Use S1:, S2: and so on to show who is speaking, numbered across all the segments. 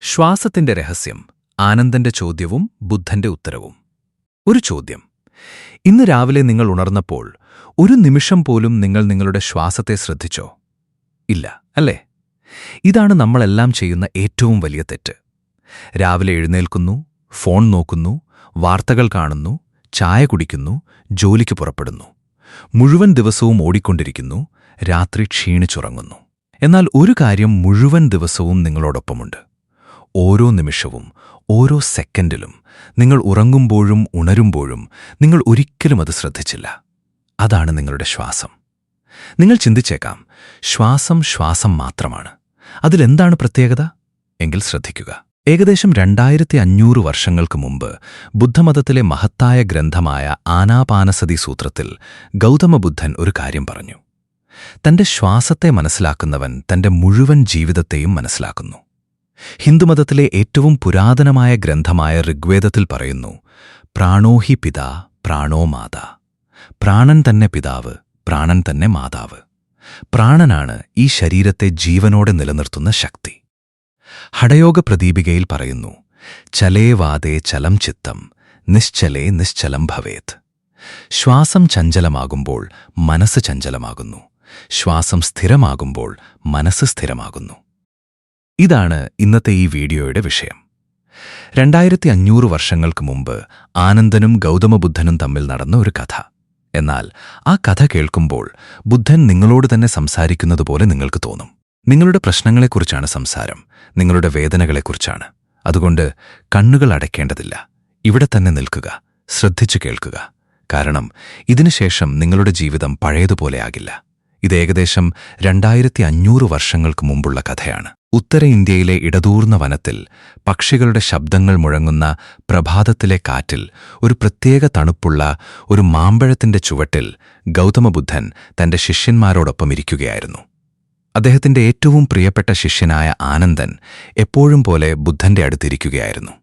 S1: ശ്വാസത്തിന്റെ രഹസ്യം, ആനന്ദന്റെ ചോദ്യവും ബുദ്ധന്റെ ഉത്തരവും. ഒരു ചോദ്യം. ഇന്ന് രാവിലെ നിങ്ങൾ ഉണർന്നപ്പോൾ ഒരു നിമിഷം പോലും നിങ്ങൾ നിങ്ങളുടെ ശ്വാസത്തെ ശ്രദ്ധിച്ചോ? ഇല്ല, അല്ലേ? ഇതാണ് നമ്മളെല്ലാം ചെയ്യുന്ന ഏറ്റവും വലിയ തെറ്റ്. രാവിലെ എഴുന്നേൽക്കുന്നു, ഫോൺ നോക്കുന്നു, വാർത്തകൾ കാണുന്നു, ചായ കുടിക്കുന്നു, ജോലിക്ക് പുറപ്പെടുന്നു. മുഴുവൻ ദിവസവും ഓടിക്കൊണ്ടിരിക്കുന്നു, രാത്രി ക്ഷീണിച്ചുറങ്ങുന്നു. എന്നാൽ ഒരു കാര്യം മുഴുവൻ ദിവസവും നിങ്ങളോടൊപ്പമുണ്ട്. ഓരോ നിമിഷവും, ഓരോ സെക്കൻഡിലും, നിങ്ങൾ ഉറങ്ങുമ്പോഴും ഉണരുമ്പോഴും നിങ്ങൾ ഒരിക്കലും അത് ശ്രദ്ധിച്ചില്ല. അതാണ് നിങ്ങളുടെ ശ്വാസം. നിങ്ങൾ ചിന്തിച്ചേക്കാം, ശ്വാസം മാത്രമാണ്. അതിലെന്താണ് പ്രത്യേകത? എങ്കിൽ ശ്രദ്ധിക്കുക. ഏകദേശം 2500 വർഷങ്ങൾക്ക് മുമ്പ് ബുദ്ധമതത്തിലെ മഹത്തായ ഗ്രന്ഥമായ ആനാപാനസതി സൂത്രത്തിൽ ഗൗതമബുദ്ധൻ ഒരു കാര്യം പറഞ്ഞു. തന്റെ ശ്വാസത്തെ മനസ്സിലാക്കുന്നവൻ തന്റെ മുഴുവൻ ജീവിതത്തെയും മനസ്സിലാക്കുന്നു. ഹിന്ദുമതത്തിലെ ഏറ്റവും പുരാതനമായ ഗ്രന്ഥമായ ഋഗ്വേദത്തിൽ പറയുന്നു, പ്രാണോ ഹി പിതാ പ്രാണോ മാതാ. പ്രാണൻ തന്നെ പിതാവ്, പ്രാണൻ തന്നെ മാതാവ്. പ്രാണനാണ് ഈ ശരീരത്തെ ജീവനോടെ നിലനിർത്തുന്ന ശക്തി. ഹഠയോഗ പ്രദീപികയിൽ പറയുന്നു, ചലേ വാദേ ചലം ചിത്തം, നിശ്ചലേ നിശ്ചലം ഭവേത്. ശ്വാസം ചഞ്ചലമാകുമ്പോൾ മനസ്സ് ചഞ്ചലമാകുന്നു, ശ്വാസം സ്ഥിരമാകുമ്പോൾ മനസ്സ് സ്ഥിരമാകുന്നു. ഇതാണ് ഇന്നത്തെ ഈ വീഡിയോയുടെ വിഷയം. 2500 വർഷങ്ങൾക്ക് മുമ്പ് ആനന്ദനും ഗൗതമബുദ്ധനും തമ്മിൽ നടന്ന ഒരു കഥ. എന്നാൽ ആ കഥ കേൾക്കുമ്പോൾ ബുദ്ധൻ നിങ്ങളോട് തന്നെ സംസാരിക്കുന്നതുപോലെ നിങ്ങൾക്ക് തോന്നും. നിങ്ങളുടെ പ്രശ്നങ്ങളെക്കുറിച്ചാണ് സംസാരം, നിങ്ങളുടെ വേദനകളെക്കുറിച്ചാണ്. അതുകൊണ്ട് കണ്ണുകൾ അടയ്ക്കേണ്ടതില്ല, ഇവിടെ തന്നെ നിൽക്കുക, ശ്രദ്ധിച്ചു കേൾക്കുക. കാരണം ഇതിനുശേഷം നിങ്ങളുടെ ജീവിതം പഴയതുപോലെയാകില്ല. ഇത് ഏകദേശം 2500 വർഷങ്ങൾക്ക് മുമ്പുള്ള കഥയാണ്. ഉത്തര ഇന്ത്യയിലെ ഇടതൂർന്ന വനത്തിൽ പക്ഷികളുടെ ശബ്ദങ്ങൾ മുഴങ്ങുന്ന പ്രഭാതത്തിലെ കാറ്റിൽ ഒരു പ്രത്യേക തണുപ്പുള്ള ഒരു മാമ്പഴത്തിന്റെ ചുവട്ടിൽ ഗൗതമബുദ്ധൻ തന്റെ ശിഷ്യന്മാരോടൊപ്പം ഇരിക്കുകയായിരുന്നു. അദ്ദേഹത്തിന്റെ ഏറ്റവും പ്രിയപ്പെട്ട ശിഷ്യനായ ആനന്ദൻ എപ്പോഴും പോലെ ബുദ്ധന്റെ അടുത്തിരിക്കുകയായിരുന്നു.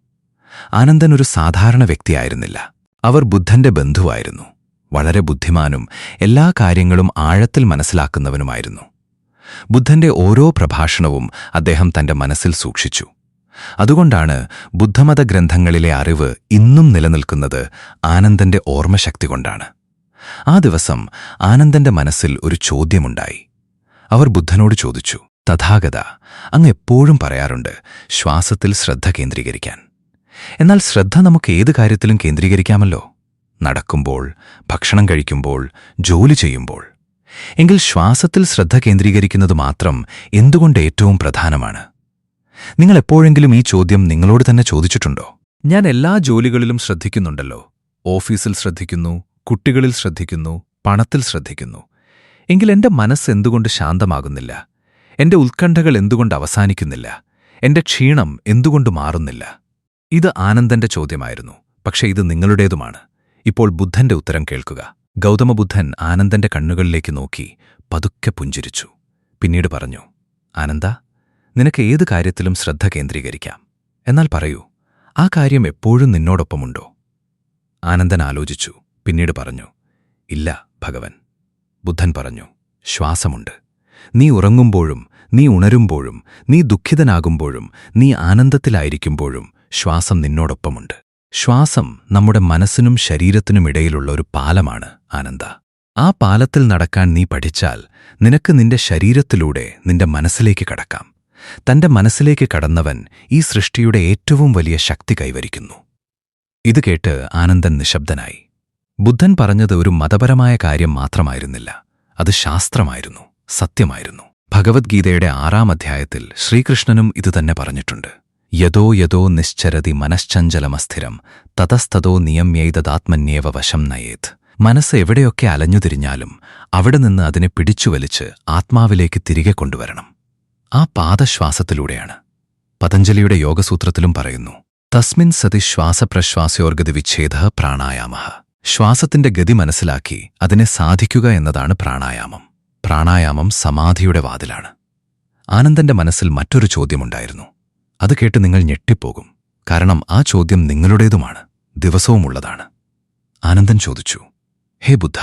S1: ആനന്ദൻ ഒരു സാധാരണ വ്യക്തിയായിരുന്നില്ല. അവർ ബുദ്ധന്റെ ബന്ധുവായിരുന്നു. വളരെ ബുദ്ധിമാനും എല്ലാ കാര്യങ്ങളും ആഴത്തിൽ മനസ്സിലാക്കുന്നവനുമായിരുന്നു. ബുദ്ധന്റെ ഓരോ പ്രഭാഷണവും അദ്ദേഹം തന്റെ മനസ്സിൽ സൂക്ഷിച്ചു. അതുകൊണ്ടാണ് ബുദ്ധമത ഗ്രന്ഥങ്ങളിലെ അറിവ് ഇന്നും നിലനിൽക്കുന്നത് ആനന്ദന്റെ ഓർമ്മശക്തി കൊണ്ടാണ്. ആ ദിവസം ആനന്ദന്റെ മനസ്സിൽ ഒരു ചോദ്യമുണ്ടായി. അവർ ബുദ്ധനോട് ചോദിച്ചു, തഥാഗത, അങ്ങ് എപ്പോഴും പറയാറുണ്ട് ശ്വാസത്തിൽ ശ്രദ്ധ കേന്ദ്രീകരിക്കാൻ. എന്നാൽ ശ്രദ്ധ നമുക്ക് ഏത് കാര്യത്തിലും കേന്ദ്രീകരിക്കാമല്ലോ. നടക്കുമ്പോൾ, ഭക്ഷണം കഴിക്കുമ്പോൾ, ജോലി ചെയ്യുമ്പോൾ. എങ്കിൽ ശ്വാസത്തിൽ ശ്രദ്ധ കേന്ദ്രീകരിക്കുന്നത് മാത്രം എന്തുകൊണ്ട് ഏറ്റവും പ്രധാനമാണ്? നിങ്ങൾ എപ്പോഴെങ്കിലും ഈ ചോദ്യം നിങ്ങളോട് തന്നെ ചോദിച്ചിട്ടുണ്ടോ? ഞാൻ എല്ലാ ജോലികളിലും ശ്രദ്ധിക്കുന്നുണ്ടല്ലോ. ഓഫീസിൽ ശ്രദ്ധിക്കുന്നു, കുട്ടികളിൽ ശ്രദ്ധിക്കുന്നു, പണത്തിൽ ശ്രദ്ധിക്കുന്നു. എങ്കിൽ എന്റെ മനസ്സ് എന്തുകൊണ്ട് ശാന്തമാകുന്നില്ല? എന്റെ ഉത്കണ്ഠകൾ എന്തുകൊണ്ട് അവസാനിക്കുന്നില്ല? എന്റെ ക്ഷീണം എന്തുകൊണ്ട് മാറുന്നില്ല? ഇത് ആനന്ദന്റെ ചോദ്യമായിരുന്നു. പക്ഷേ ഇത് നിങ്ങളുടേതുമാണ്. ഇപ്പോൾ ബുദ്ധന്റെ ഉത്തരം കേൾക്കുക. ഗൗതമബുദ്ധൻ ആനന്ദന്റെ കണ്ണുകളിലേക്ക് നോക്കി പതുക്കെ പുഞ്ചിരിച്ചു. പിന്നീട് പറഞ്ഞു, ആനന്ദ, നിനക്ക് ഏത് കാര്യത്തിലും ശ്രദ്ധ കേന്ദ്രീകരിക്കാം. എന്നാൽ പറയൂ, ആ കാര്യം എപ്പോഴും നിന്നോടൊപ്പമുണ്ടോ? ആനന്ദൻ ആലോചിച്ചു. പിന്നീട് പറഞ്ഞു, ഇല്ല ഭഗവൻ. ബുദ്ധൻ പറഞ്ഞു, ശ്വാസമുണ്ട്. നീ ഉറങ്ങുമ്പോഴും, നീ ഉണരുമ്പോഴും, നീ ദുഃഖിതനാകുമ്പോഴും, നീ ആനന്ദത്തിലായിരിക്കുമ്പോഴും ശ്വാസം നിന്നോടൊപ്പമുണ്ട്. ശ്വാസം നമ്മുടെ മനസ്സിനും ശരീരത്തിനുമിടയിലുള്ള ഒരു പാലമാണ് ആനന്ദ. ആ പാലത്തിൽ നടക്കാൻ നീ പഠിച്ചാൽ നിനക്ക് നിന്റെ ശരീരത്തിലൂടെ നിന്റെ മനസ്സിലേക്ക് കടക്കാം. തന്റെ മനസ്സിലേക്ക് കടന്നവൻ ഈ സൃഷ്ടിയുടെ ഏറ്റവും വലിയ ശക്തി കൈവരിക്കുന്നു. ഇത് കേട്ട് ആനന്ദൻ നിശബ്ദനായി. ബുദ്ധൻ പറഞ്ഞത് ഒരു മതപരമായ കാര്യം മാത്രമായിരുന്നില്ല, അത് ശാസ്ത്രമായിരുന്നു, സത്യമായിരുന്നു. ഭഗവത്ഗീതയുടെ 6-ാം അധ്യായത്തിൽ ശ്രീകൃഷ്ണനും ഇതുതന്നെ പറഞ്ഞിട്ടുണ്ട്. യതോ യതോ നിശ്ചരതി മനശ്ചഞ്ചലമസ്ഥിരം തതസ്തതോ നിയമേതദാത്മന്യേവ വശം നയേത്. മനസ്സ് എവിടെയൊക്കെ അലഞ്ഞുതിരിഞ്ഞാലും അവിടെ നിന്ന് അതിനെ പിടിച്ചുവലിച്ച് ആത്മാവിലേക്ക് തിരികെ കൊണ്ടുവരണം. ആ പാദശ്വാസത്തിലൂടെയാണ്. പതഞ്ജലിയുടെ യോഗസൂത്രത്തിലും പറയുന്നു, തസ്മിൻ സതി ശ്വാസപ്രശ്വാസയോർഗതി വിച്ഛേദ പ്രാണായാമഃ. ശ്വാസത്തിന്റെ ഗതി മനസ്സിലാക്കി അതിനെ സാധിക്കുക എന്നതാണ് പ്രാണായാമം. പ്രാണായാമം സമാധിയുടെ വാതിലാണ്. ആനന്ദന്റെ മനസ്സിൽ മറ്റൊരു ചോദ്യമുണ്ടായിരുന്നു. അത് കേട്ട് നിങ്ങൾ ഞെട്ടിപ്പോകും. കാരണം ആ ചോദ്യം നിങ്ങളുടേതുമാണ്, ദിവസവുമുള്ളതാണ്. ആനന്ദൻ ചോദിച്ചു, ഹേ ബുദ്ധ,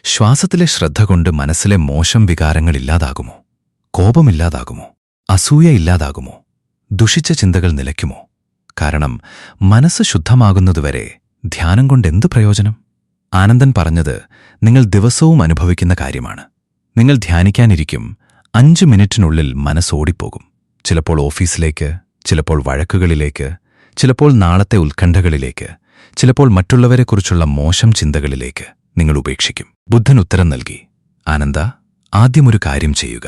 S1: ശ്വാസത്തിലെ ശ്രദ്ധ കൊണ്ട് മനസ്സിലെ മോശം വികാരങ്ങൾ ഇല്ലാതാകുമോ? കോപമില്ലാതാകുമോ? അസൂയ ഇല്ലാതാകുമോ? ദുഷിച്ച ചിന്തകൾ നിലയ്ക്കുമോ? കാരണം മനസ്സ് ശുദ്ധമാകുന്നതുവരെ ധ്യാനം കൊണ്ടെന്ത് പ്രയോജനം? ആനന്ദൻ പറഞ്ഞത് നിങ്ങൾ ദിവസവും അനുഭവിക്കുന്ന കാര്യമാണ്. നിങ്ങൾ ധ്യാനിക്കാനിരിക്കും, 5 മിനിറ്റിനുള്ളിൽ മനസ്സോടിപ്പോകും. ചിലപ്പോൾ ഓഫീസിലേക്ക്, ചിലപ്പോൾ വഴക്കുകളിലേക്ക്, ചിലപ്പോൾ നാളത്തെ ഉത്കണ്ഠകളിലേക്ക്, ചിലപ്പോൾ മറ്റുള്ളവരെക്കുറിച്ചുള്ള മോശം ചിന്തകളിലേക്ക് നിങ്ങൾ ഉപേക്ഷിക്കും. ബുദ്ധൻ ഉത്തരം നൽകി, ആനന്ദ, ആദ്യമൊരു കാര്യം ചെയ്യുക.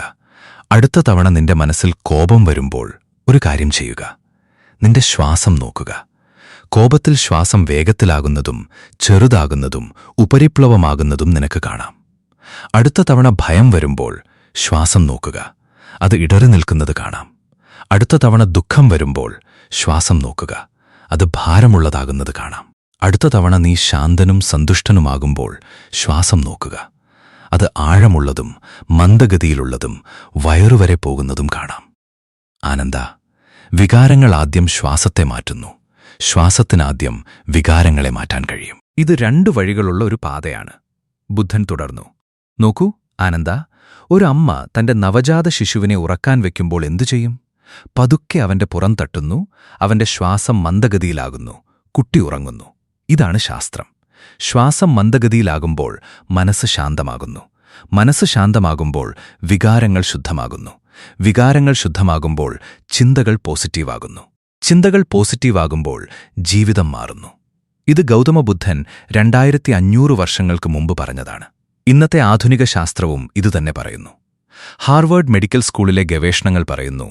S1: അടുത്ത തവണ നിന്റെ മനസ്സിൽ കോപം വരുമ്പോൾ ഒരു കാര്യം ചെയ്യുക. നിന്റെ ശ്വാസം നോക്കുക. കോപത്തിൽ ശ്വാസം വേഗത്തിലാകുന്നതും ചെറുതാകുന്നതും ഉപരിപ്ലവമാകുന്നതും നിനക്ക് കാണാം. അടുത്ത തവണ ഭയം വരുമ്പോൾ ശ്വാസം നോക്കുക. അത് ഇടറി നിൽക്കുന്നത് കാണാം. അടുത്ത തവണ ദുഃഖം വരുമ്പോൾ ശ്വാസം നോക്കുക. അത് ഭാരമുള്ളതാകുന്നത് കാണാം. അടുത്ത തവണ നീ ശാന്തനും സന്തുഷ്ടനുമാകുമ്പോൾ ശ്വാസം നോക്കുക. അത് ആഴമുള്ളതും മന്ദഗതിയിലുള്ളതും വയറുവരെ പോകുന്നതും കാണാം. ആനന്ദ, വികാരങ്ങൾ ആദ്യം ശ്വാസത്തെ മാറ്റുന്നു. ശ്വാസത്തിനാദ്യം വികാരങ്ങളെ മാറ്റാൻ കഴിയും. ഇത് 2 വഴികളുള്ള ഒരു പാതയാണ്. ബുദ്ധൻ തുടർന്നു, നോക്കൂ ആനന്ദ, ഒരു അമ്മ തന്റെ നവജാത ശിശുവിനെ ഉറക്കാൻ വെക്കുമ്പോൾ എന്തു ചെയ്യും? പതുക്കെ അവന്റെ പുറം തട്ടുന്നു, അവന്റെ ശ്വാസം മന്ദഗതിയിലാകുന്നു, കുട്ടി ഉറങ്ങുന്നു. ഇതാണ് ശാസ്ത്രം. ശ്വാസം മന്ദഗതിയിലാകുമ്പോൾ മനസ്സ് ശാന്തമാകുന്നു. മനസ്സ് ശാന്തമാകുമ്പോൾ വികാരങ്ങൾ ശുദ്ധമാകുന്നു. വികാരങ്ങൾ ശുദ്ധമാകുമ്പോൾ ചിന്തകൾ പോസിറ്റീവാകുന്നു. ചിന്തകൾ പോസിറ്റീവാകുമ്പോൾ ജീവിതം മാറുന്നു. ഇത് ഗൗതമ ബുദ്ധൻ 2500 വർഷങ്ങൾക്ക് മുമ്പ് പറഞ്ഞതാണ്. ഇന്നത്തെ ആധുനിക ശാസ്ത്രവും ഇതുതന്നെ പറയുന്നു. ഹാർവേഡ് മെഡിക്കൽ സ്കൂളിലെ ഗവേഷണങ്ങൾ പറയുന്നു,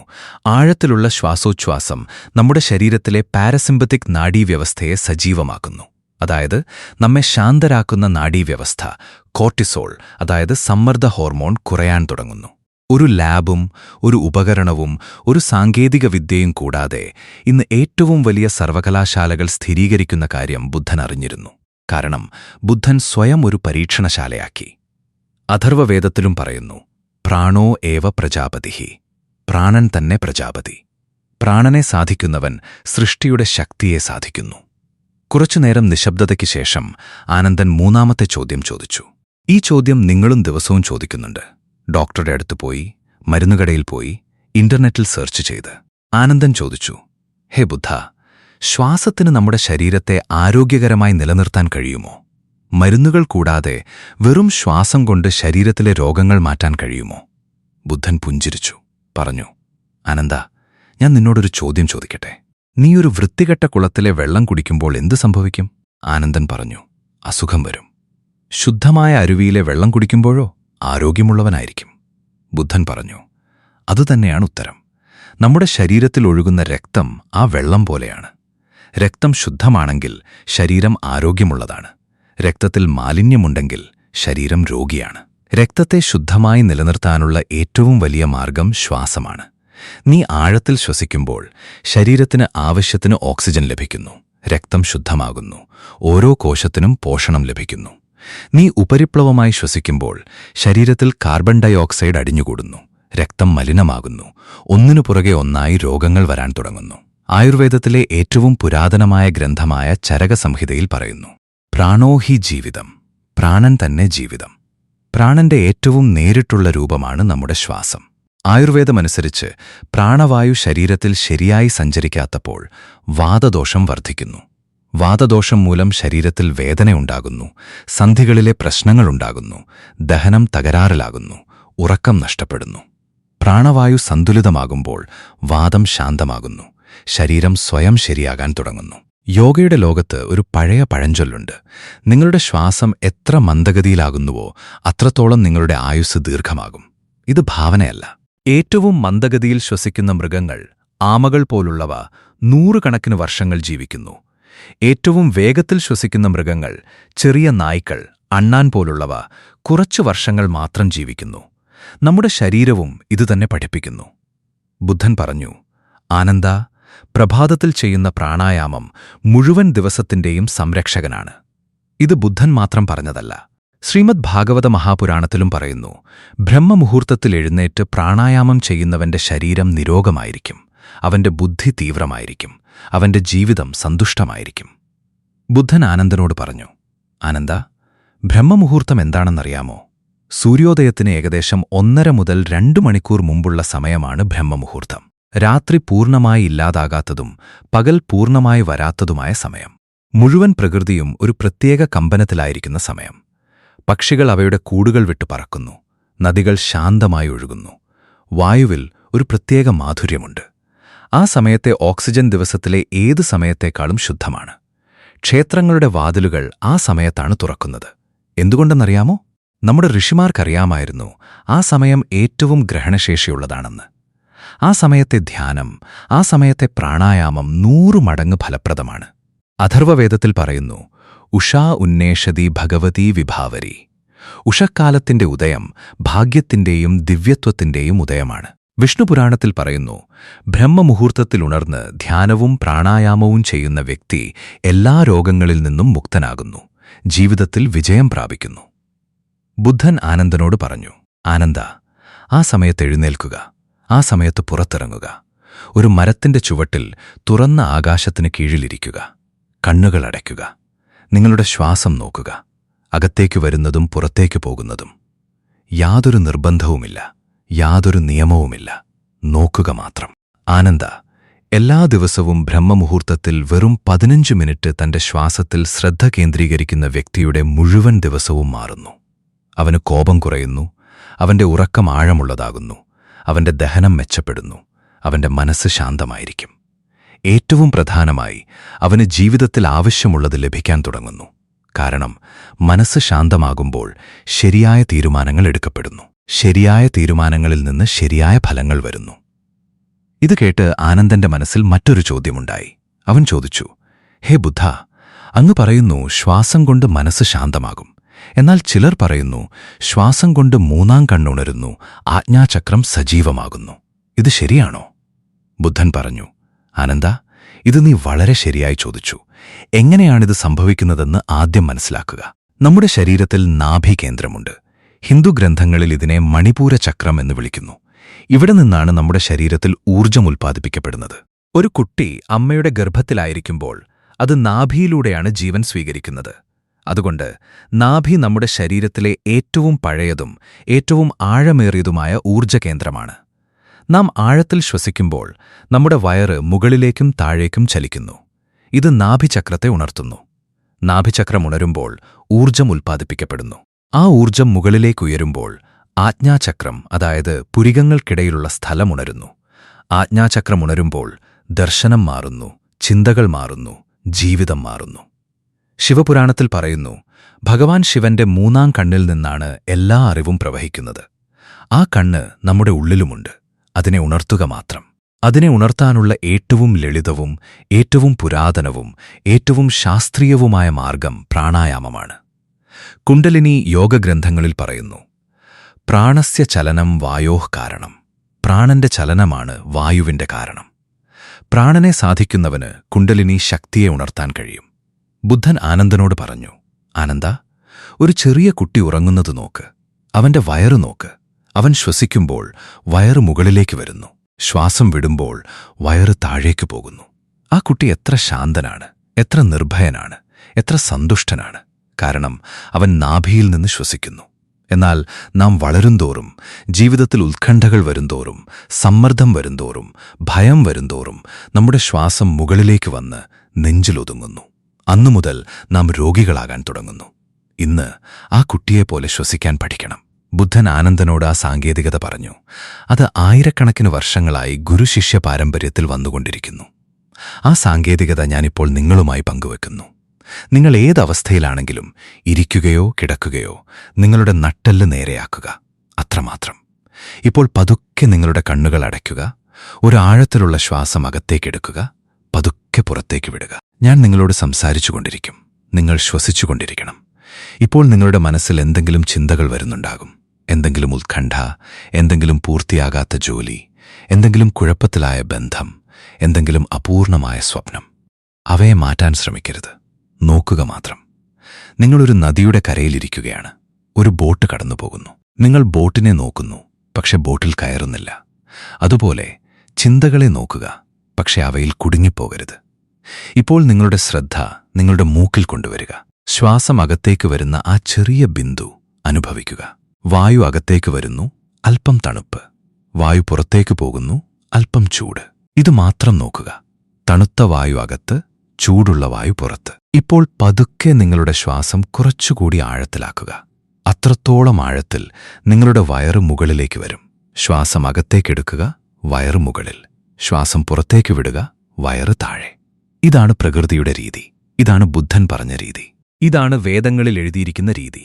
S1: ആഴത്തിലുള്ള ശ്വാസോച്ഛ്വാസം നമ്മുടെ ശരീരത്തിലെ പാരസിമ്പത്തിക് നാഡീവ്യവസ്ഥയെ സജീവമാക്കുന്നു. അതായത് നമ്മെ ശാന്തരാക്കുന്ന നാഡീവ്യവസ്ഥ, കോർട്ടിസോൾ, അതായത് സമ്മർദ്ദ ഹോർമോൺ കുറയാൻ തുടങ്ങുന്നു. ഒരു ലാബും ഒരു ഉപകരണവും ഒരു സാങ്കേതിക വിദ്യയും കൂടാതെ ഇന്ന് ഏറ്റവും വലിയ സർവകലാശാലകൾ സ്ഥിരീകരിക്കുന്ന കാര്യം ബുദ്ധൻ അറിഞ്ഞിരുന്നു. കാരണം ബുദ്ധൻ സ്വയം ഒരു പരീക്ഷണശാലയാക്കി. അഥർവവേദത്തിലും പറയുന്നു, പ്രാണോ ഏവ പ്രജാപതിഃ, പ്രാണൻ തന്നെ പ്രജാപതി. പ്രാണനെ സാധിക്കുന്നവൻ സൃഷ്ടിയുടെ ശക്തിയെ സാധിക്കുന്നു. കുറച്ചുനേരം നിശബ്ദതയ്ക്ക് ശേഷം ആനന്ദൻ 3ാമത്തെ ചോദ്യം ചോദിച്ചു. ഈ ചോദ്യം നിങ്ങളും ദിവസവും ചോദിക്കുന്നുണ്ട്. ഡോക്ടറുടെ അടുത്ത് പോയി, മരുന്നുകടയിൽ പോയി, ഇന്റർനെറ്റിൽ സെർച്ച് ചെയ്ത്. ആനന്ദൻ ചോദിച്ചു, ഹേ ബുദ്ധ, ശ്വാസത്തിന് നമ്മുടെ ശരീരത്തെ ആരോഗ്യകരമായി നിലനിർത്താൻ കഴിയുമോ? മരുന്നുകൾ കൂടാതെ വെറും ശ്വാസം കൊണ്ട് ശരീരത്തിലെ രോഗങ്ങൾ മാറ്റാൻ കഴിയുമോ? ബുദ്ധൻ പുഞ്ചിരിച്ചു, പറഞ്ഞു, ആനന്ദ, ഞാൻ നിന്നോടൊരു ചോദ്യം ചോദിക്കട്ടെ. നീ ഒരു വൃത്തികെട്ട കുളത്തിലെ വെള്ളം കുടിക്കുമ്പോൾ എന്തു സംഭവിക്കും? ആനന്ദൻ പറഞ്ഞു, അസുഖം വരും. ശുദ്ധമായ അരുവിയിലെ വെള്ളം കുടിക്കുമ്പോഴോ ആരോഗ്യമുള്ളവനായിരിക്കും. ബുദ്ധൻ പറഞ്ഞു, അതുതന്നെയാണ് ഉത്തരം. നമ്മുടെ ശരീരത്തിൽ ഒഴുകുന്ന രക്തം ആ വെള്ളം പോലെയാണ്. രക്തം ശുദ്ധമാണെങ്കിൽ ശരീരം ആരോഗ്യമുള്ളതാണ്. രക്തത്തിൽ മാലിന്യമുണ്ടെങ്കിൽ ശരീരം രോഗിയാണ്. രക്തത്തെ ശുദ്ധമായി നിലനിർത്താനുള്ള ഏറ്റവും വലിയ മാർഗം ശ്വാസമാണ്. നീ ആഴത്തിൽ ശ്വസിക്കുമ്പോൾ ശരീരത്തിന് ആവശ്യത്തിന് ഓക്സിജൻ ലഭിക്കുന്നു. രക്തം ശുദ്ധമാകുന്നു. ഓരോ കോശത്തിനും പോഷണം ലഭിക്കുന്നു. നീ ഉപരിപ്ലവമായി ശ്വസിക്കുമ്പോൾ ശരീരത്തിൽ കാർബൺ ഡൈ ഓക്സൈഡ് അടിഞ്ഞുകൂടുന്നു. രക്തം മലിനമാകുന്നു. ഒന്നിനു പുറകെ ഒന്നായി രോഗങ്ങൾ വരാൻ തുടങ്ങുന്നു. ആയുർവേദത്തിലെ ഏറ്റവും പുരാതനമായ ഗ്രന്ഥമായ ചരകസംഹിതയിൽ പറയുന്നു, പ്രാണോ ഹി ജീവിതം, പ്രാണൻ തന്നെ ജീവിതം. പ്രാണന്റെ ഏറ്റവും നേരിട്ടുള്ള രൂപമാണ് നമ്മുടെ ശ്വാസം. ആയുർവേദമനുസരിച്ച് പ്രാണവായു ശരീരത്തിൽ ശരിയായി സഞ്ചരിക്കാത്തപ്പോൾ വാതദോഷം വർദ്ധിക്കുന്നു. വാതദോഷം മൂലം ശരീരത്തിൽ വേദനയുണ്ടാകുന്നു, സന്ധികളിലെ പ്രശ്നങ്ങളുണ്ടാകുന്നു, ദഹനം തകരാറിലാകുന്നു, ഉറക്കം നഷ്ടപ്പെടുന്നു. പ്രാണവായു സന്തുലിതമാകുമ്പോൾ വാദം ശാന്തമാകുന്നു, ശരീരം സ്വയം ശരിയാകാൻ തുടങ്ങുന്നു. യോഗയുടെ ലോകത്ത് ഒരു പഴയ പഴഞ്ചൊല്ലുണ്ട്, നിങ്ങളുടെ ശ്വാസം എത്ര മന്ദഗതിയിലാകുന്നുവോ അത്രത്തോളം നിങ്ങളുടെ ആയുസ്സ് ദീർഘമാകും. ഇത് ഭാവനയല്ല. ഏറ്റവും മന്ദഗതിയിൽ ശ്വസിക്കുന്ന മൃഗങ്ങൾ, ആമകൾ പോലുള്ളവ, 100 കണക്കിന് വർഷങ്ങൾ ജീവിക്കുന്നു. ഏറ്റവും വേഗത്തിൽ ശ്വസിക്കുന്ന മൃഗങ്ങൾ, ചെറിയ നായ്ക്കൾ, അണ്ണാൻ പോലുള്ളവ, കുറച്ചു വർഷങ്ങൾ മാത്രം ജീവിക്കുന്നു. നമ്മുടെ ശരീരവും ഇതുതന്നെ പഠിപ്പിക്കുന്നു. ബുദ്ധൻ പറഞ്ഞു, ആനന്ദ, പ്രഭാതത്തിൽ ചെയ്യുന്ന പ്രാണായാമം മുഴുവൻ ദിവസത്തിന്റെയും സംരക്ഷകനാണ്. ഇത് ബുദ്ധൻ മാത്രം പറഞ്ഞതല്ല. ശ്രീമദ് ഭാഗവത മഹാപുരാണത്തിലും പറയുന്നു, ബ്രഹ്മമുഹൂർത്തത്തിൽ എഴുന്നേറ്റ് പ്രാണായാമം ചെയ്യുന്നവന്റെ ശരീരം നിരോഗമായിരിക്കും, അവന്റെ ബുദ്ധി തീവ്രമായിരിക്കും, അവന്റെ ജീവിതം സന്തുഷ്ടമായിരിക്കും. ബുദ്ധൻ ആനന്ദനോട് പറഞ്ഞു, ആനന്ദ, ബ്രഹ്മമുഹൂർത്തം എന്താണെന്നറിയാമോ? സൂര്യോദയത്തിന് ഏകദേശം 1.5 മുതൽ 2 മണിക്കൂർ മുമ്പുള്ള സമയമാണ് ബ്രഹ്മമുഹൂർത്തം. രാത്രി പൂർണ്ണമായി ഇല്ലാതാകാത്തതും പകൽ പൂർണ്ണമായി വരാത്തതുമായ സമയം. മുഴുവൻ പ്രകൃതിയും ഒരു പ്രത്യേക കമ്പനത്തിലായിരിക്കുന്ന സമയം. പക്ഷികൾ അവയുടെ കൂടുകൾ വിട്ടു പറക്കുന്നു. നദികൾ ശാന്തമായി ഒഴുകുന്നു. വായുവിൽ ഒരു പ്രത്യേക മാധുര്യമുണ്ട്. ആ സമയത്തെ ഓക്സിജൻ ദിവസത്തിലെ ഏത് സമയത്തേക്കാളും ശുദ്ധമാണ്. ക്ഷേത്രങ്ങളുടെ വാതിലുകൾ ആ സമയത്താണ് തുറക്കുന്നത്. എന്തുകൊണ്ടെന്നറിയാമോ? നമ്മുടെ ഋഷിമാർക്കറിയാമായിരുന്നു ആ സമയം ഏറ്റവും ഗ്രഹണശേഷിയുള്ളതാണെന്ന്. ആ സമയത്തെ ധ്യാനം, ആ സമയത്തെ പ്രാണായാമം 100 മടങ്ങ് ഫലപ്രദമാണ്. അഥർവവേദത്തിൽ പറയുന്നു, ഉഷാ ഉന്നേഷതി ഭഗവതീ വിഭാവരി. ഉഷക്കാലത്തിന്റെ ഉദയം ഭാഗ്യത്തിന്റെയും ദിവ്യത്വത്തിന്റെയും ഉദയമാണ്. വിഷ്ണുപുരാണത്തിൽ പറയുന്നു, ബ്രഹ്മമുഹൂർത്തത്തിലുണർന്ന് ധ്യാനവും പ്രാണായാമവും ചെയ്യുന്ന വ്യക്തി എല്ലാ രോഗങ്ങളിൽ നിന്നും മുക്തനാകുന്നു, ജീവിതത്തിൽ വിജയം പ്രാപിക്കുന്നു. ബുദ്ധൻ ആനന്ദനോട് പറഞ്ഞു, ആനന്ദ, ആ സമയത്ത് എഴുന്നേൽക്കുക, ആ സമയത്ത് പുറത്തിറങ്ങുക. ഒരു മരത്തിന്റെ ചുവട്ടിൽ തുറന്ന ആകാശത്തിന് കീഴിലിരിക്കുക. കണ്ണുകൾ അടയ്ക്കുക. നിങ്ങളുടെ ശ്വാസം നോക്കുക, അകത്തേക്ക് വരുന്നതും പുറത്തേക്ക് പോകുന്നതും. യാതൊരു നിർബന്ധവുമില്ല, യാതൊരു നിയമവുമില്ല, നോക്കുക മാത്രം. ആനന്ദ എല്ലാ ദിവസവും ബ്രഹ്മമുഹൂർത്തത്തിൽ വെറും 15 മിനിറ്റ് തന്റെ ശ്വാസത്തിൽ ശ്രദ്ധ കേന്ദ്രീകരിക്കുന്ന വ്യക്തിയുടെ മുഴുവൻ ദിവസവും മാറുന്നു. അവന് കോപം കുറയുന്നു, അവന്റെ ഉറക്കം ആഴമുള്ളതാകുന്നു, അവന്റെ ദഹനം മെച്ചപ്പെടുന്നു, അവന്റെ മനസ്സ് ശാന്തമായിരിക്കും. ഏറ്റവും പ്രധാനമായി അവന് ജീവിതത്തിൽ ആവശ്യമുള്ളത് ലഭിക്കാൻ തുടങ്ങുന്നു. കാരണം മനസ്സ് ശാന്തമാകുമ്പോൾ ശരിയായ തീരുമാനങ്ങൾ എടുക്കപ്പെടുന്നു. ശരിയായ തീരുമാനങ്ങളിൽ നിന്ന് ശരിയായ ഫലങ്ങൾ വരുന്നു. ഇത് കേട്ട് ആനന്ദന്റെ മനസ്സിൽ മറ്റൊരു ചോദ്യമുണ്ടായി. അവൻ ചോദിച്ചു, ഹേ ബുദ്ധ, അങ്ങ് പറയുന്നു ശ്വാസം കൊണ്ട് മനസ്സ് ശാന്തമാകും. എന്നാൽ ചിലർ പറയുന്നു ശ്വാസം കൊണ്ട് 3-ാം കണ്ണുണരുന്നു, ആജ്ഞാചക്രം സജീവമാകുന്നു. ഇത് ശരിയാണോ? ബുദ്ധൻ പറഞ്ഞു, ആനന്ദ, ഇത് നീ വളരെ ശരിയായി ചോദിച്ചു. എങ്ങനെയാണിത് സംഭവിക്കുന്നതെന്ന് ആദ്യം മനസ്സിലാക്കുക. നമ്മുടെ ശരീരത്തിൽ നാഭികേന്ദ്രമുണ്ട്. ഹിന്ദു ഗ്രന്ഥങ്ങളിൽ ഇതിനെ മണിപൂര ചക്രം എന്ന് വിളിക്കുന്നു. ഇവിടെ നിന്നാണ് നമ്മുടെ ശരീരത്തിൽ ഊർജ്ജം ഉൽപ്പാദിപ്പിക്കപ്പെടുന്നത്. ഒരു കുട്ടി അമ്മയുടെ ഗർഭത്തിലായിരിക്കുമ്പോൾ അത് നാഭിയിലൂടെയാണ് ജീവൻ സ്വീകരിക്കുന്നത്. അതുകൊണ്ട് നാഭി നമ്മുടെ ശരീരത്തിലെ ഏറ്റവും പഴയതും ഏറ്റവും ആഴമേറിയതുമായ ഊർജ്ജകേന്ദ്രമാണ്. നാം ആഴത്തിൽ ശ്വസിക്കുമ്പോൾ നമ്മുടെ വയറ് മുകളിലേക്കും താഴേക്കും ചലിക്കുന്നു. ഇത് നാഭിചക്രത്തെ ഉണർത്തുന്നു. നാഭിചക്രം ഉണരുമ്പോൾ ഊർജ്ജം ഉൽപ്പാദിപ്പിക്കപ്പെടുന്നു. ആ ഊർജ്ജം മുകളിലേക്കുയരുമ്പോൾ ആജ്ഞാചക്രം, അതായത് പുരികങ്ങൾക്കിടയിലുള്ള സ്ഥലം ഉണരുന്നു. ആജ്ഞാചക്രം ഉണരുമ്പോൾ ദർശനം മാറുന്നു, ചിന്തകൾ മാറുന്നു, ജീവിതം മാറുന്നു. ശിവപുരാണത്തിൽ പറയുന്നു, ഭഗവാൻ ശിവന്റെ 3-ാം കണ്ണിൽ നിന്നാണ് എല്ലാ അറിവും പ്രവഹിക്കുന്നത്. ആ കണ്ണ് നമ്മുടെ ഉള്ളിലുമുണ്ട്. അതിനെ ഉണർത്തുക മാത്രം. അതിനെ ഉണർത്താനുള്ള ഏറ്റവും ലളിതവും ഏറ്റവും പുരാതനവും ഏറ്റവും ശാസ്ത്രീയവുമായ മാർഗം പ്രാണായാമമാണ്. കുണ്ഡലിനി യോഗഗ്രന്ഥങ്ങളിൽ പറയുന്നു, പ്രാണസ്യ ചലനം വായോഃ കാരണം. പ്രാണന്റെ ചലനമാണ് വായുവിന്റെ കാരണം. പ്രാണനെ സാധിക്കുന്നവന് കുണ്ഡലിനി ശക്തിയെ ഉണർത്താൻ കഴിയും. ബുദ്ധൻ ആനന്ദനോട് പറഞ്ഞു, ആനന്ദ, ഒരു ചെറിയ കുട്ടി ഉറങ്ങുന്നത് നോക്ക്. അവന്റെ വയറ് നോക്ക്. അവൻ ശ്വസിക്കുമ്പോൾ വയറ് മുകളിലേക്ക് വരുന്നു. ശ്വാസം വിടുമ്പോൾ വയറ് താഴേക്ക് പോകുന്നു. ആ കുട്ടി എത്ര ശാന്തനാണ്, എത്ര നിർഭയനാണ്, എത്ര സന്തുഷ്ടനാണ്. കാരണം അവൻ നാഭിയിൽ നിന്ന് ശ്വസിക്കുന്നു. എന്നാൽ നാം വളരുംതോറും, ജീവിതത്തിൽ ഉത്കണ്ഠകൾ വരുംതോറും, സമ്മർദ്ദം വരുംതോറും, ഭയം വരുംതോറും നമ്മുടെ ശ്വാസം മുകളിലേക്ക് വന്ന് നെഞ്ചിലൊതുങ്ങുന്നു. അന്നുമുതൽ നാം രോഗികളാകാൻ തുടങ്ങുന്നു. ഇന്ന് ആ കുട്ടിയെപ്പോലെ ശ്വസിക്കാൻ പഠിക്കണം. ബുദ്ധൻ ആനന്ദനോട് ആ സാങ്കേതികത പറഞ്ഞു. അത് ആയിരക്കണക്കിന് വർഷങ്ങളായി ഗുരുശിഷ്യ പാരമ്പര്യത്തിൽ വന്നുകൊണ്ടിരിക്കുന്നു. ആ സാങ്കേതികത ഞാനിപ്പോൾ നിങ്ങളുമായി പങ്കുവെക്കുന്നു. നിങ്ങൾ ഏതവസ്ഥയിലാണെങ്കിലും ഇരിക്കുകയോ കിടക്കുകയോ നിങ്ങളുടെ നട്ടെല്ല് നേരെയാക്കുക. അത്രമാത്രം. ഇപ്പോൾ പതുക്കെ നിങ്ങളുടെ കണ്ണുകൾ അടയ്ക്കുക. ഒരു ആഴത്തിലുള്ള ശ്വാസം അകത്തേക്കെടുക്കുക. പതുക്കെ പുറത്തേക്ക് വിടുക. ഞാൻ നിങ്ങളോട് സംസാരിച്ചുകൊണ്ടിരിക്കും. നിങ്ങൾ ശ്വസിച്ചുകൊണ്ടിരിക്കണം. ഇപ്പോൾ നിങ്ങളുടെ മനസ്സിൽ എന്തെങ്കിലും ചിന്തകൾ വരുന്നുണ്ടാകും. എന്തെങ്കിലും ഉത്കണ്ഠ, എന്തെങ്കിലും പൂർത്തിയാകാത്ത ജോലി, എന്തെങ്കിലും കുഴപ്പത്തിലായ ബന്ധം, എന്തെങ്കിലും അപൂർണമായ സ്വപ്നം. അവയെ മാറ്റാൻ ശ്രമിക്കരുത്. നോക്കുക മാത്രം. നിങ്ങളൊരു നദിയുടെ കരയിലിരിക്കുകയാണ്. ഒരു ബോട്ട് കടന്നുപോകുന്നു. നിങ്ങൾ ബോട്ടിനെ നോക്കുന്നു, പക്ഷെ ബോട്ടിൽ കയറുന്നില്ല. അതുപോലെ ചിന്തകളെ നോക്കുക, പക്ഷെ അവയിൽ കുടുങ്ങിപ്പോകരുത്. ഇപ്പോൾ നിങ്ങളുടെ ശ്രദ്ധ നിങ്ങളുടെ മൂക്കിൽ കൊണ്ടുവരിക. ശ്വാസം അകത്തേക്ക് വരുന്ന ആ ചെറിയ ബിന്ദു അനുഭവിക്കുക. വായു അകത്തേക്ക് വരുന്നു, അല്പം തണുപ്പ്. വായു പുറത്തേക്ക് പോകുന്നു, അല്പം ചൂട്. ഇത് മാത്രം നോക്കുക. തണുത്ത വായു അകത്ത്, ചൂടുള്ള വായു പുറത്ത്. ഇപ്പോൾ പതുക്കെ നിങ്ങളുടെ ശ്വാസം കുറച്ചുകൂടി ആഴത്തിലാക്കുക. അത്രത്തോളം ആഴത്തിൽ നിങ്ങളുടെ വയറ് മുകളിലേക്ക് വരും. ശ്വാസം അകത്തേക്കെടുക്കുക, വയറ് മുകളിൽ. ശ്വാസം പുറത്തേക്ക് വിടുക, വയറ് താഴെ. ഇതാണ് പ്രകൃതിയുടെ രീതി. ഇതാണ് ബുദ്ധൻ പറഞ്ഞ രീതി. ഇതാണ് വേദങ്ങളിൽ എഴുതിയിരിക്കുന്ന രീതി.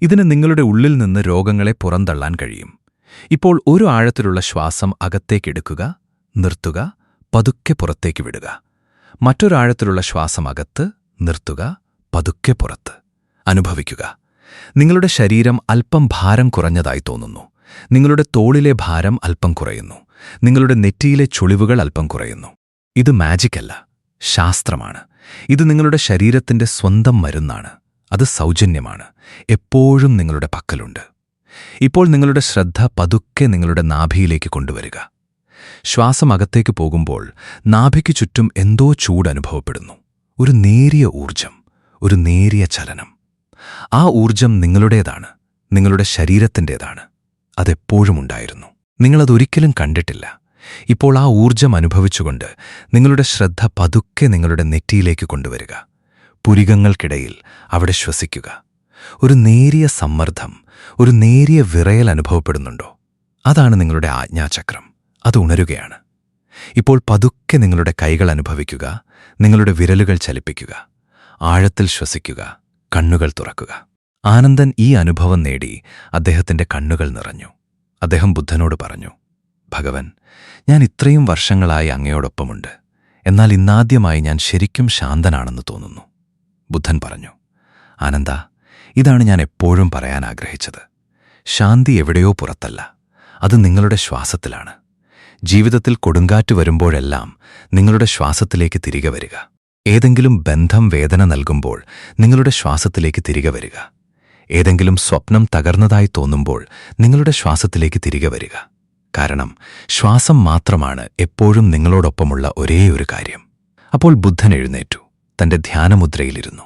S1: ഇതിന് നിങ്ങളുടെ ഉള്ളിൽ നിന്ന് രോഗങ്ങളെ പുറന്തള്ളാൻ കഴിയും. ഇപ്പോൾ ഒരു ആഴത്തിലുള്ള ശ്വാസം അകത്തേക്കെടുക്കുക, നിർത്തുക, പതുക്കെ പുറത്തേക്ക് വിടുക. മറ്റൊരാഴത്തിലുള്ള ശ്വാസം അകത്ത്, നിർത്തുക, പതുക്കെ പുറത്ത്. അനുഭവിക്കുക. നിങ്ങളുടെ ശരീരം അല്പം ഭാരം കുറഞ്ഞതായി തോന്നുന്നു. നിങ്ങളുടെ തോളിലെ ഭാരം അല്പം കുറയുന്നു. നിങ്ങളുടെ നെറ്റിയിലെ ചുളിവുകൾ അല്പം കുറയുന്നു. ഇത് മാജിക്കല്ല, ശാസ്ത്രമാണ്. ഇത് നിങ്ങളുടെ ശരീരത്തിന്റെ സ്വന്തം മരുന്നാണ്. അത് സൗജന്യമാണ്. എപ്പോഴും നിങ്ങളുടെ പക്കലുണ്ട്. ഇപ്പോൾ നിങ്ങളുടെ ശ്രദ്ധ പതുക്കെ നിങ്ങളുടെ നാഭിയിലേക്ക് കൊണ്ടുവരിക. ശ്വാസം അകത്തേക്ക് പോകുമ്പോൾ നാഭിക്ക് ചുറ്റും എന്തോ ചൂട് അനുഭവപ്പെടുന്നു. ഒരു നേരിയ ഊർജം, ഒരു നേരിയ ചലനം. ആ ഊർജം നിങ്ങളുടേതാണ്, നിങ്ങളുടെ ശരീരത്തിൻ്റേതാണ്. അതെപ്പോഴും ഉണ്ടായിരുന്നു. നിങ്ങളതൊരിക്കലും കണ്ടിട്ടില്ല. ഇപ്പോൾ ആ ഊർജം അനുഭവിച്ചുകൊണ്ട് നിങ്ങളുടെ ശ്രദ്ധ പതുക്കെ നിങ്ങളുടെ നെറ്റിയിലേക്ക് കൊണ്ടുവരിക. പുരികങ്ങൾക്കിടയിൽ അവിടെ ശ്വസിക്കുക. ഒരു നേരിയ സമ്മർദ്ദം, ഒരു നേരിയ വിറയൽ അനുഭവപ്പെടുന്നുണ്ടോ? അതാണ് നിങ്ങളുടെ ആജ്ഞാചക്രം. അത് ഉണരുകയാണ്. ഇപ്പോൾ പതുക്കെ നിങ്ങളുടെ കൈകൾ അനുഭവിക്കുക. നിങ്ങളുടെ വിരലുകൾ ചലിപ്പിക്കുക. ആഴത്തിൽ ശ്വസിക്കുക. കണ്ണുകൾ തുറക്കുക. ആനന്ദൻ ഈ അനുഭവം നേടി അദ്ദേഹത്തിന്റെ കണ്ണുകൾ നിറഞ്ഞു. അദ്ദേഹം ബുദ്ധനോട് പറഞ്ഞു, ഭഗവൻ, ഞാൻ ഇത്രയും വർഷങ്ങളായി അങ്ങയോടൊപ്പമുണ്ട്. എന്നാൽ ഇന്നാദ്യമായി ഞാൻ ശരിക്കും ശാന്തനാണെന്ന് തോന്നുന്നു. ബുദ്ധൻ പറഞ്ഞു, ആനന്ദ, ഇതാണ് ഞാൻ എപ്പോഴും പറയാൻ ആഗ്രഹിച്ചത്. ശാന്തി എവിടെയോ പുറത്തല്ല, അത് നിങ്ങളുടെ ശ്വാസത്തിലാണ്. ജീവിതത്തിൽ കൊടുങ്കാറ്റ് വരുമ്പോഴെല്ലാം നിങ്ങളുടെ ശ്വാസത്തിലേക്ക് തിരികെ വരിക. ഏതെങ്കിലും ബന്ധം വേദന നൽകുമ്പോൾ നിങ്ങളുടെ ശ്വാസത്തിലേക്ക് തിരികെ വരിക. ഏതെങ്കിലും സ്വപ്നം തകർന്നതായി തോന്നുമ്പോൾ നിങ്ങളുടെ ശ്വാസത്തിലേക്ക് തിരികെ വരിക. കാരണം ശ്വാസം മാത്രമാണ് എപ്പോഴും നിങ്ങളോടൊപ്പമുള്ള ഒരേയൊരു കാര്യം. അപ്പോൾ ബുദ്ധൻ എഴുന്നേറ്റു. തന്റെ ധ്യാനമുദ്രയിലിരുന്നു.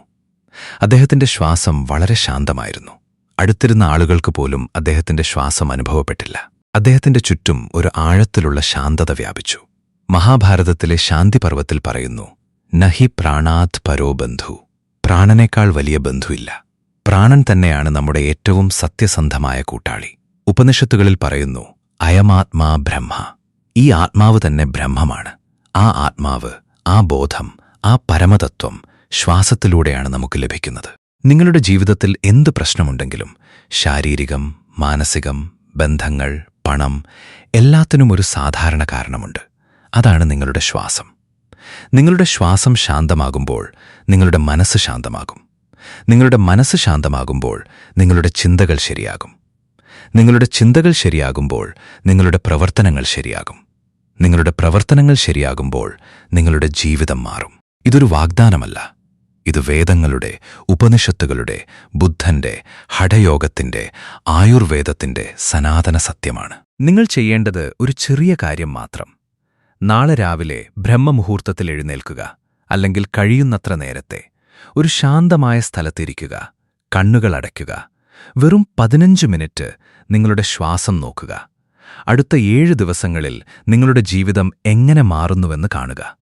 S1: അദ്ദേഹത്തിന്റെ ശ്വാസം വളരെ ശാന്തമായിരുന്നു. അടുത്തിരുന്ന ആളുകൾക്ക് പോലും അദ്ദേഹത്തിന്റെ ശ്വാസം അനുഭവപ്പെട്ടില്ല. അദ്ദേഹത്തിന്റെ ചുറ്റും ഒരു ആഴത്തിലുള്ള ശാന്തത വ്യാപിച്ചു. മഹാഭാരതത്തിലെ ശാന്തിപർവത്തിൽ പറയുന്നു, നഹി പ്രാണാത് പരോ ബന്ധു. പ്രാണനേക്കാൾ വലിയ ബന്ധുവില്ല. പ്രാണൻ തന്നെയാണ് നമ്മുടെ ഏറ്റവും സത്യസന്ധമായ കൂട്ടാളി. ഉപനിഷത്തുകളിൽ പറയുന്നു, അയമാത്മാ ബ്രഹ്മ. ഈ ആത്മാവ് തന്നെ ബ്രഹ്മമാണ്. ആ ആത്മാവ്, ആ ബോധം, ആ പരമതത്വം ശ്വാസത്തിലൂടെയാണ് നമുക്ക് ലഭിക്കുന്നത്. നിങ്ങളുടെ ജീവിതത്തിൽ എന്ത് പ്രശ്നമുണ്ടെങ്കിലും, ശാരീരികം, മാനസികം, ബന്ധങ്ങൾ, പണം, എല്ലാത്തിനും ഒരു സാധാരണ കാരണമുണ്ട്. അതാണ് നിങ്ങളുടെ ശ്വാസം. നിങ്ങളുടെ ശ്വാസം ശാന്തമാകുമ്പോൾ നിങ്ങളുടെ മനസ്സ് ശാന്തമാകും. നിങ്ങളുടെ മനസ്സ് ശാന്തമാകുമ്പോൾ നിങ്ങളുടെ ചിന്തകൾ ശരിയാകും. നിങ്ങളുടെ ചിന്തകൾ ശരിയാകുമ്പോൾ നിങ്ങളുടെ പ്രവർത്തനങ്ങൾ ശരിയാകും. നിങ്ങളുടെ പ്രവർത്തനങ്ങൾ ശരിയാകുമ്പോൾ നിങ്ങളുടെ ജീവിതം മാറും. ഇതൊരു വാഗ്ദാനമല്ല. ഇത് വേദങ്ങളുടെ, ഉപനിഷത്തുകളുടെ, ബുദ്ധന്റെ, ഹഠയോഗത്തിന്റെ, ആയുർവേദത്തിന്റെ സനാതന സത്യമാണ്. നിങ്ങൾ ചെയ്യേണ്ടത് ഒരു ചെറിയ കാര്യം മാത്രം. നാളെ രാവിലെ ബ്രഹ്മമുഹൂർത്തത്തിൽ എഴുന്നേൽക്കുക. അല്ലെങ്കിൽ കഴിയുന്നത്ര നേരത്തെ ഒരു ശാന്തമായ സ്ഥലത്തിരിക്കുക. കണ്ണുകൾ അടയ്ക്കുക. വെറും 15 മിനിറ്റ് നിങ്ങളുടെ ശ്വാസം നോക്കുക. അടുത്ത 7 ദിവസങ്ങളിൽ നിങ്ങളുടെ ജീവിതം എങ്ങനെ മാറുന്നുവെന്ന് കാണുക.